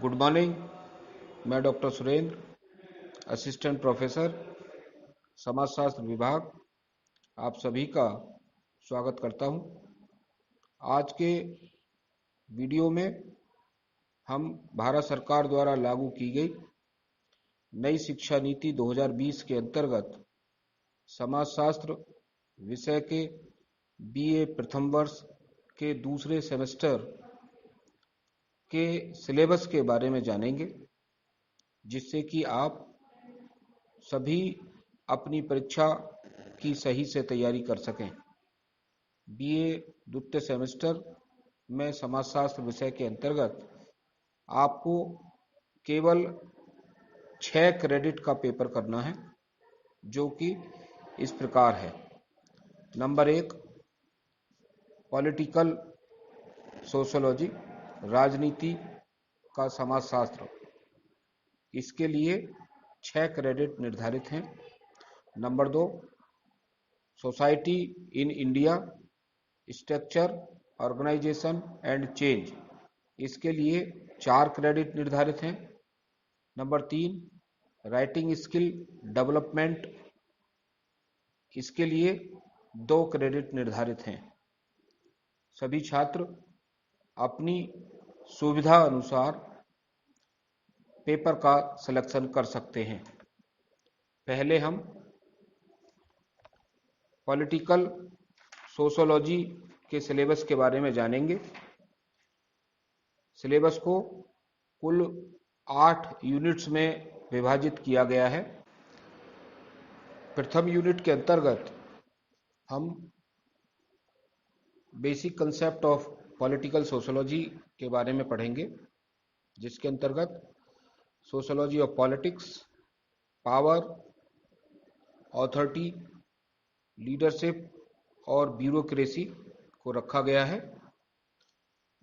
Good morning. मैं doctor Surendra, assistant professor, समाजशास्त्र विभाग, आप सभी का स्वागत करता हूं। आज के वीडियो में हम भारत सरकार द्वारा लागू की गई नई शिक्षा नीति 2020 के अंतर्गत समाजशास्त्र विषय के बीए प्रथम वर्ष के दूसरे सेमेस्टर के सिलेबस के बारे में जानेंगे, जिससे कि आप सभी अपनी परीक्षा की सही से तैयारी कर सकें। बीए द्वितीय सेमेस्टर में समाजशास्त्र विषय के अंतर्गत आपको केवल 6 क्रेडिट का पेपर करना है, जो कि इस प्रकार है। नंबर 1 पॉलिटिकल सोशियोलॉजी, राजनीति का समाजशास्त्र, इसके लिए 6 क्रेडिट निर्धारित हैं। Number 2 society in India, structure, organisation and change, इसके लिए 4 क्रेडिट निर्धारित हैं। नंबर 3 राइटिंग स्किल डेवलपमेंट, इसके लिए 2 क्रेडिट निर्धारित हैं। सभी छात्र अपनी सुविधा अनुसार पेपर का सिलेक्शन कर सकते हैं। पहले हम पॉलिटिकल सोशियोलॉजी के सिलेबस के बारे में जानेंगे। सिलेबस को कुल 8 यूनिट्स में विभाजित किया गया है। प्रथम यूनिट के अंतर्गत हम basic concept of political sociology के बारे में पढ़ेंगे, जिसके अंतर्गत sociology of politics, power, authority, leadership और ब्यूरोक्रेसी को रखा गया है।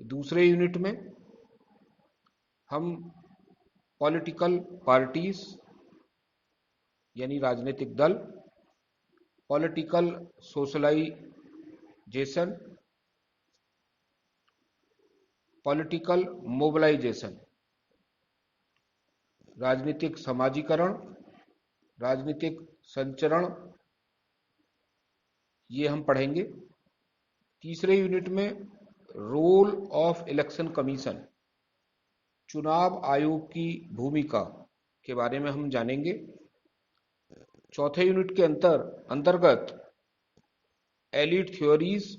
दूसरे यूनिट में हम पॉलिटिकल पार्टीज यानी राजनीतिक दल, पॉलिटिकल सोशलाइजेशन, पॉलिटिकल मोबिलाइजेशन, राजनीतिक समाजीकरण, राजनीतिक संचरण, ये हम पढ़ेंगे। तीसरे यूनिट में रोल ऑफ इलेक्शन कमीशन, चुनाव आयोग की भूमिका के बारे में हम जानेंगे। चौथे यूनिट के अंतर्गत elite theories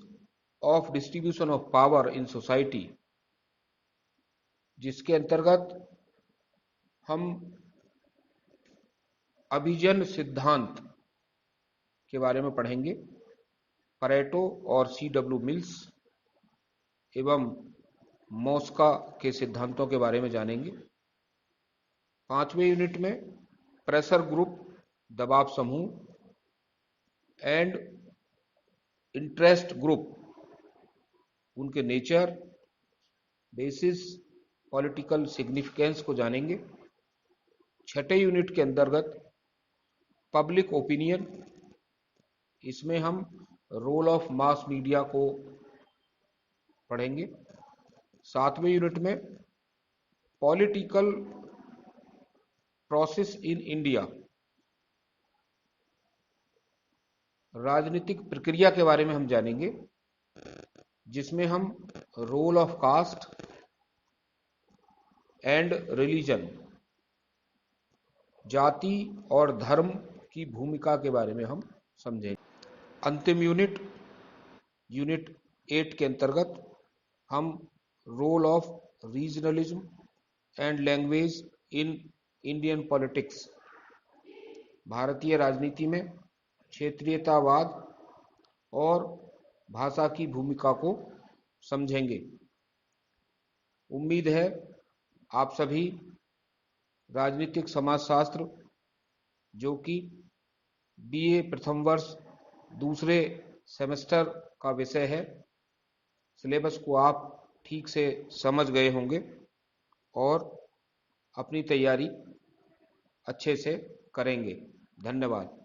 of distribution of power in society, जिसके अंतर्गत हम अभिजन सिद्धांत के बारे में पढ़ेंगे। परेटो और C.W. मिल्स एवं मॉस्का के सिद्धांतों के बारे में जानेंगे। पांचवें यूनिट में प्रेशर ग्रुप, दबाव समूह एंड इंटरेस्ट ग्रुप, उनके नेचर, बेसिस, पॉलिटिकल सिग्निफिकेंस को जानेंगे। छठे यूनिट के अंतर्गत पब्लिक ओपिनियन, इसमें हम रोल ऑफ मास मीडिया को पढ़ेंगे। सातवें यूनिट में पॉलिटिकल प्रोसेस इन इंडिया, राजनीतिक प्रक्रिया के बारे में हम जानेंगे, जिसमें हम role of caste and religion, जाति और धर्म की भूमिका के बारे में हम समझेंगे। अंतिम यूनिट 8 के अंतर्गत हम role of regionalism and language in Indian politics, भारतीय राजनीति में क्षेत्रीयतावाद और भाषा की भूमिका को समझेंगे। उम्मीद है आप सभी राजनीतिक समाजशास्त्र, जो कि बीए प्रथम वर्ष दूसरे सेमेस्टर का विषय है, सिलेबस को आप ठीक से समझ गए होंगे और अपनी तैयारी अच्छे से करेंगे। धन्यवाद।